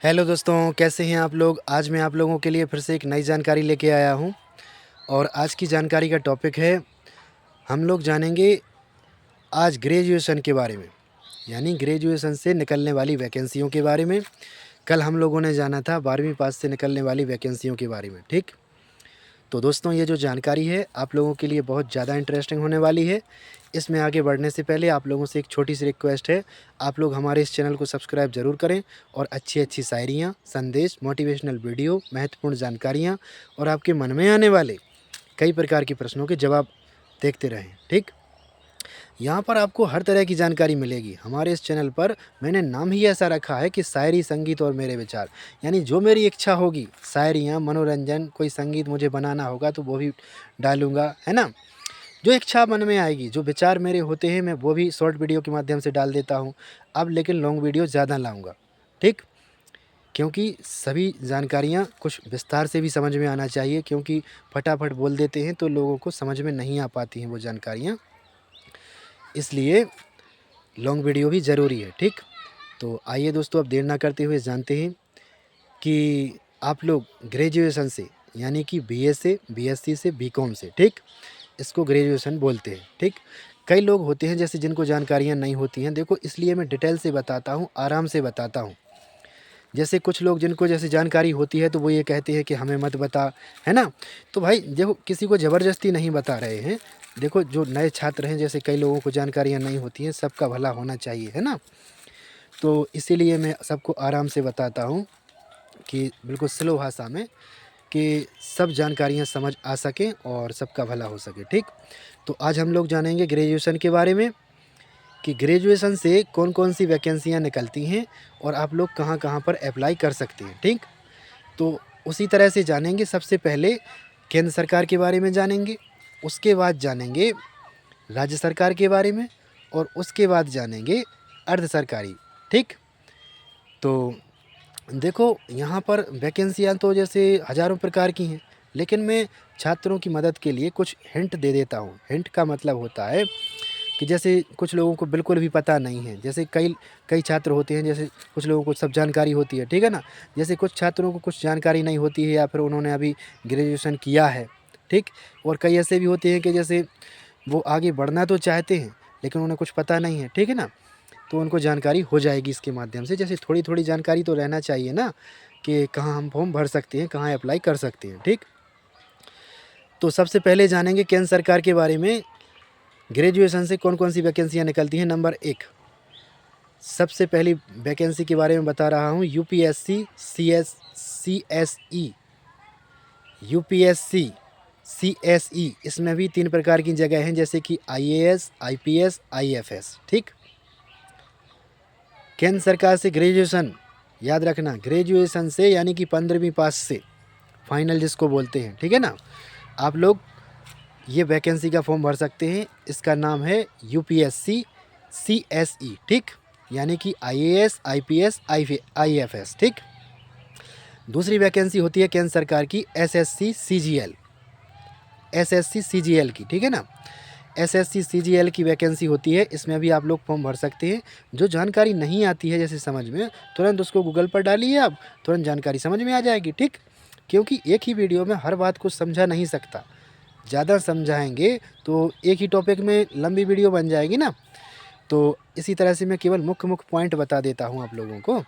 Hello दोस्तों, कैसे हैं आप लोग। आज मैं आप लोगों के लिए फिर से एक नई जानकारी लेके आया हूं और आज की जानकारी का टॉपिक है, हम लोग जानेंगे आज ग्रेजुएशन के बारे में, यानी ग्रेजुएशन से निकलने वाली वैकेंसियों के बारे में। कल हम लोगों ने जाना था 12वीं पास से निकलने वाली वैकेंसियों के बारे में। ठीक, तो दोस्तों ये जो जानकारी है आप लोगों के लिए बहुत ज़्यादा इंटरेस्टिंग होने वाली है। इसमें आगे बढ़ने से पहले आप लोगों से एक छोटी सी रिक्वेस्ट है, आप लोग हमारे इस चैनल को सब्सक्राइब ज़रूर करें और अच्छी अच्छी शायरियाँ, संदेश, मोटिवेशनल वीडियो, महत्वपूर्ण जानकारियाँ और आपके मन में आने वाले कई प्रकार के प्रश्नों के जवाब देखते रहें। ठीक, यहाँ पर आपको हर तरह की जानकारी मिलेगी। हमारे इस चैनल पर मैंने नाम ही ऐसा रखा है कि शायरी, संगीत और मेरे विचार, यानी जो मेरी इच्छा होगी, शायरियाँ, मनोरंजन, कोई संगीत मुझे बनाना होगा तो वो भी डालूँगा, है ना। जो इच्छा मन में आएगी, जो विचार मेरे होते हैं, मैं वो भी शॉर्ट वीडियो के माध्यम से डाल देता हूँ। अब लेकिन लॉन्ग वीडियो ज़्यादा लाऊँगा। ठीक, क्योंकि सभी जानकारियाँ कुछ विस्तार से भी समझ में आना चाहिए, क्योंकि फटाफट बोल देते हैं तो लोगों को समझ में नहीं आ पाती हैं वो जानकारियाँ, इसलिए लॉन्ग वीडियो भी ज़रूरी है। ठीक, तो आइए दोस्तों, अब देर ना करते हुए जानते हैं कि आप लोग ग्रेजुएशन से, यानी कि बीए से, बीएससी से, बीकॉम से, ठीक, इसको ग्रेजुएशन बोलते हैं। ठीक, कई लोग होते हैं जैसे जिनको जानकारियाँ नहीं होती हैं। देखो, इसलिए मैं डिटेल से बताता हूँ, आराम से बताता हूँ। जैसे कुछ लोग जिनको जैसे जानकारी होती है तो वो ये कहते हैं कि हमें मत बता, है ना। तो भाई देखो, किसी को ज़बरदस्ती नहीं बता रहे हैं। देखो, जो नए छात्र हैं, जैसे कई लोगों को जानकारियाँ नहीं होती हैं, सबका भला होना चाहिए, है ना। तो इसीलिए मैं सबको आराम से बताता हूँ कि बिल्कुल स्लो भाषा में, कि सब जानकारियाँ समझ आ सकें और सबका भला हो सके। ठीक, तो आज हम लोग जानेंगे ग्रेजुएशन के बारे में कि ग्रेजुएशन से कौन कौन सी वैकेंसियाँ निकलती हैं और आप लोग कहाँ कहाँ पर अप्लाई कर सकते हैं। ठीक, तो उसी तरह से जानेंगे। सबसे पहले केंद्र सरकार के बारे में जानेंगे, उसके बाद जानेंगे राज्य सरकार के बारे में और उसके बाद जानेंगे अर्ध सरकारी। ठीक, तो देखो, यहाँ पर वैकेंसियाँ तो जैसे हज़ारों प्रकार की हैं, लेकिन मैं छात्रों की मदद के लिए कुछ हिंट दे देता हूँ। हिंट का मतलब होता है कि जैसे कुछ लोगों को बिल्कुल भी पता नहीं है, जैसे कई कई छात्र होते हैं, जैसे कुछ लोगों को सब जानकारी होती है, ठीक है ना। जैसे कुछ छात्रों को कुछ जानकारी नहीं होती है या फिर उन्होंने अभी ग्रेजुएशन किया है। ठीक, और कई ऐसे भी होते हैं कि जैसे वो आगे बढ़ना तो चाहते हैं लेकिन उन्हें कुछ पता नहीं है, ठीक है ना। तो उनको जानकारी हो जाएगी इसके माध्यम से। जैसे थोड़ी थोड़ी जानकारी तो रहना चाहिए ना, कि कहाँ हम फॉर्म भर सकते हैं, कहाँ अप्लाई कर सकते हैं। ठीक, तो सबसे पहले जानेंगे केंद्र सरकार के बारे में, ग्रेजुएशन से कौन कौन सी वैकेंसियाँ निकलती हैं। नंबर 1, सबसे पहली वैकेंसी के बारे में बता रहा हूँ, यूपीएससी सीएसई, यूपीएससी सीएसई, इसमें भी 3 प्रकार की जगह हैं, जैसे कि आईएएस, आईपीएस, आईएफएस। ठीक, केंद्र सरकार से ग्रेजुएशन, याद रखना, ग्रेजुएशन से यानी कि 15वीं पास से, फाइनल जिसको बोलते हैं, ठीक है ना। आप लोग ये वैकेंसी का फॉर्म भर सकते हैं। इसका नाम है यूपीएससी सीएसई। ठीक, यानी कि आईएएस, आईपीएस, आईएफएस। ठीक, दूसरी वैकेंसी होती है केंद्र सरकार की एसएससी सीजीएल, एसएससी सीजीएल की, ठीक है ना। एसएससी सीजीएल की वैकेंसी होती है, इसमें भी आप लोग फॉर्म भर सकते हैं। जो जानकारी नहीं आती है जैसे समझ में, तुरंत उसको गूगल पर डालिए, आप तुरंत जानकारी समझ में आ जाएगी। ठीक, क्योंकि एक ही वीडियो में हर बात को समझा नहीं सकता, ज़्यादा समझाएंगे तो एक ही टॉपिक में लंबी वीडियो बन जाएगी ना। तो इसी तरह से मैं केवल मुख्य मुख्य पॉइंट बता देता हूँ आप लोगों को।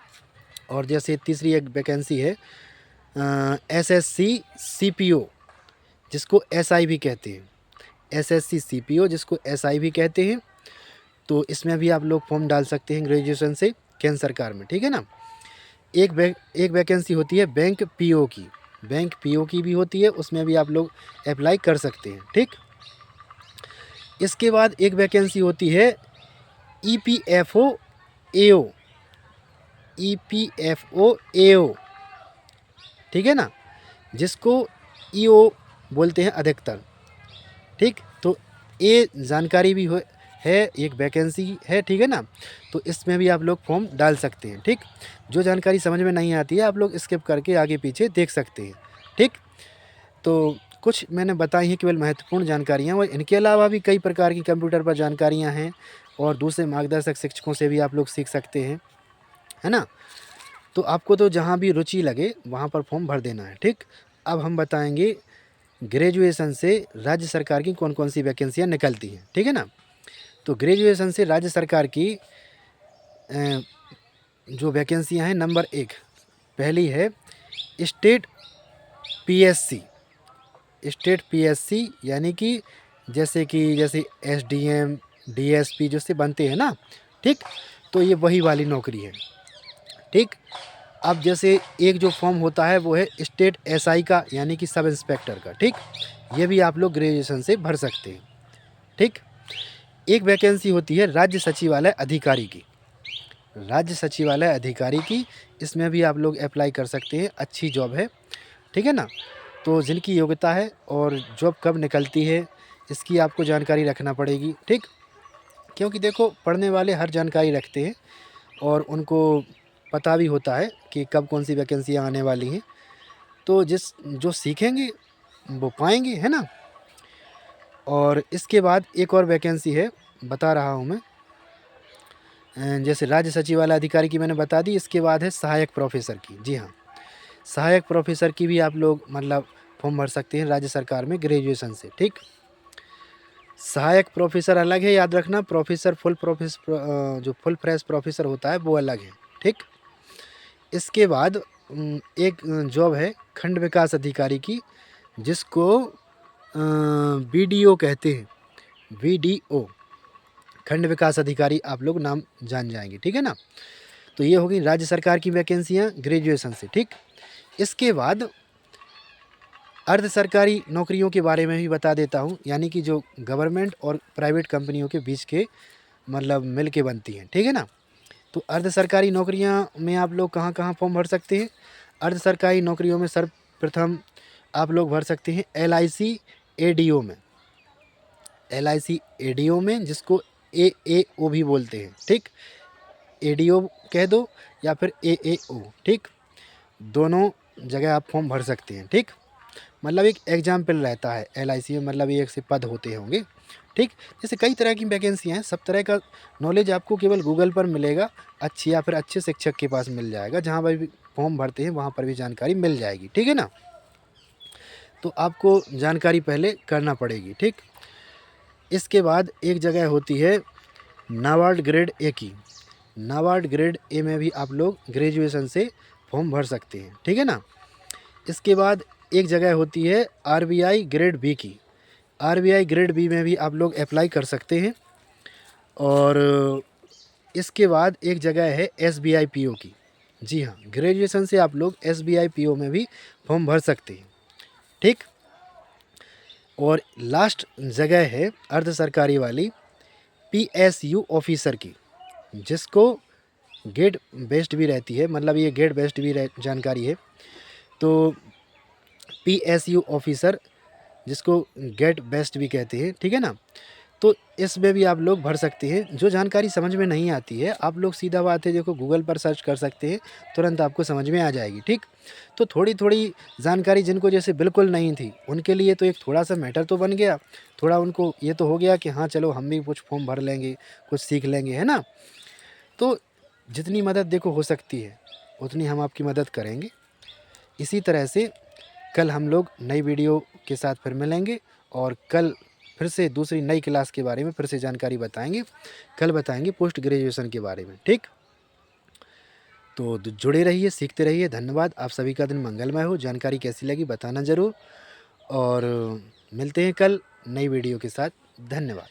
और जैसे तीसरी एक वैकेंसी है एसएससी सीपीओ, जिसको एसआई भी कहते हैं, एसएससी सीपीओ जिसको एसआई भी कहते हैं। तो इसमें भी आप लोग फॉर्म डाल सकते हैं ग्रेजुएशन से केंद्र सरकार में, ठीक है ना। एक वैकेंसी होती है बैंक पीओ की, बैंक पीओ की भी होती है, उसमें भी आप लोग अप्लाई कर सकते हैं। ठीक, इसके बाद एक वैकेंसी होती है ईपीएफओ एओ, ईपीएफओ एओ, ठीक है ना, जिसको ईओ बोलते हैं अधिकतर। ठीक, तो ये जानकारी भी है, एक वैकेंसी है, ठीक है ना। तो इसमें भी आप लोग फॉर्म डाल सकते हैं। ठीक, जो जानकारी समझ में नहीं आती है आप लोग स्किप करके आगे पीछे देख सकते हैं। ठीक, तो कुछ मैंने बताई हैं केवल महत्वपूर्ण जानकारियाँ, और इनके अलावा भी कई प्रकार की कंप्यूटर पर जानकारियाँ हैं और दूसरे मार्गदर्शक शिक्षकों से भी आप लोग सीख सकते हैं, है ना। तो आपको तो जहाँ भी रुचि लगे वहाँ पर फॉर्म भर देना है, ठीक। अब हम बताएंगे ग्रेजुएशन से राज्य सरकार की कौन कौन सी वैकेंसियाँ निकलती हैं, ठीक है ना। तो ग्रेजुएशन से राज्य सरकार की जो वैकेंसियाँ हैं, नंबर 1 पहली है स्टेट पीएससी। स्टेट पीएससी यानी कि जैसे एसडीएम, डीएसपी जैसे बनते हैं ना, ठीक। तो ये वही वाली नौकरी है, ठीक। अब जैसे एक जो फॉर्म होता है वो है स्टेट एसआई का, यानी कि सब इंस्पेक्टर का, ठीक। ये भी आप लोग ग्रेजुएशन से भर सकते हैं, ठीक। एक वैकेंसी होती है राज्य सचिवालय अधिकारी की। राज्य सचिवालय अधिकारी की, इसमें भी आप लोग अप्लाई कर सकते हैं, अच्छी जॉब है, ठीक है ना। तो जिनकी योग्यता है और जॉब कब निकलती है इसकी आपको जानकारी रखना पड़ेगी, ठीक। क्योंकि देखो पढ़ने वाले हर जानकारी रखते हैं और उनको पता भी होता है कि कब कौन सी वैकेंसियाँ आने वाली हैं। तो जो सीखेंगे वो पाएंगे, है ना। और इसके बाद एक और वैकेंसी है, बता रहा हूँ मैं। जैसे राज्य सचिवालय अधिकारी की मैंने बता दी, इसके बाद है सहायक प्रोफेसर की। जी हाँ, सहायक प्रोफेसर की भी आप लोग मतलब फॉर्म भर सकते हैं राज्य सरकार में ग्रेजुएशन से, ठीक। सहायक प्रोफेसर अलग है, याद रखना। प्रोफेसर जो फुल फ्रेश प्रोफेसर होता है वो अलग है, ठीक। इसके बाद एक जॉब है खंड विकास अधिकारी की, जिसको बीडीओ कहते हैं, वीडीओ, खंड विकास अधिकारी आप लोग नाम जान जाएंगे, ठीक है ना। तो ये होगी राज्य सरकार की वैकेंसियाँ ग्रेजुएशन से, ठीक। इसके बाद अर्ध सरकारी नौकरियों के बारे में भी बता देता हूँ, यानी कि जो गवर्नमेंट और प्राइवेट कंपनियों के बीच के मतलब मिल के बनती हैं, ठीक है ना। तो अर्ध सरकारी नौकरियाँ में आप लोग कहाँ कहाँ फॉर्म भर सकते हैं। अर्ध सरकारी नौकरियों में सर्वप्रथम आप लोग भर सकते हैं एलआईसी एडीओ में। एलआईसी एडीओ में, जिसको एएओ भी बोलते हैं, ठीक। एडीओ कह दो या फिर एएओ, ठीक। दोनों जगह आप फॉर्म भर सकते हैं, ठीक। मतलब एक एग्जाम्पल रहता है एलआईसी में, मतलब एक से पद होते होंगे, ठीक। जैसे कई तरह की वैकेंसियाँ हैं, सब तरह का नॉलेज आपको केवल गूगल पर मिलेगा, अच्छी या फिर अच्छे शिक्षक के पास मिल जाएगा। जहाँ पर भी फॉर्म भरते हैं वहाँ पर भी जानकारी मिल जाएगी, ठीक है ना। तो आपको जानकारी पहले करना पड़ेगी, ठीक। इसके बाद एक जगह होती है नाबार्ड ग्रेड ए की। नाबार्ड ग्रेड ए में भी आप लोग ग्रेजुएशन से फॉर्म भर सकते हैं, ठीक है ना। इसके बाद एक जगह होती है आरबीआई ग्रेड बी की। आरबीआई ग्रेड बी में भी आप लोग अप्लाई कर सकते हैं। और इसके बाद एक जगह है एसबीआई पीओ की। जी हाँ, ग्रेजुएशन से आप लोग एसबीआई पीओ में भी फॉर्म भर सकते हैं, ठीक। और लास्ट जगह है अर्ध सरकारी वाली पीएसयू ऑफिसर की, जिसको गेट बेस्ड भी रहती है, मतलब ये गेट बेस्ड भी जानकारी है। तो पीएसयू ऑफिसर, जिसको गेट बेस्ट भी कहते हैं, ठीक है ना। तो इसमें भी आप लोग भर सकते हैं। जो जानकारी समझ में नहीं आती है आप लोग सीधा बात है देखो गूगल पर सर्च कर सकते हैं, तुरंत आपको समझ में आ जाएगी, ठीक। तो थोड़ी थोड़ी जानकारी जिनको जैसे बिल्कुल नहीं थी उनके लिए तो एक थोड़ा सा मैटर तो बन गया, थोड़ा उनको ये तो हो गया कि हाँ चलो हम भी कुछ फॉर्म भर लेंगे, कुछ सीख लेंगे, है ना। तो जितनी मदद देखो हो सकती है उतनी हम आपकी मदद करेंगे। इसी तरह से कल हम लोग नई वीडियो के साथ फिर मिलेंगे और कल फिर से दूसरी नई क्लास के बारे में फिर से जानकारी बताएंगे। कल बताएंगे पोस्ट ग्रेजुएशन के बारे में, ठीक। तो जुड़े रहिए, सीखते रहिए। धन्यवाद। आप सभी का दिन मंगलमय हो। जानकारी कैसी लगी बताना ज़रूर और मिलते हैं कल नई वीडियो के साथ। धन्यवाद।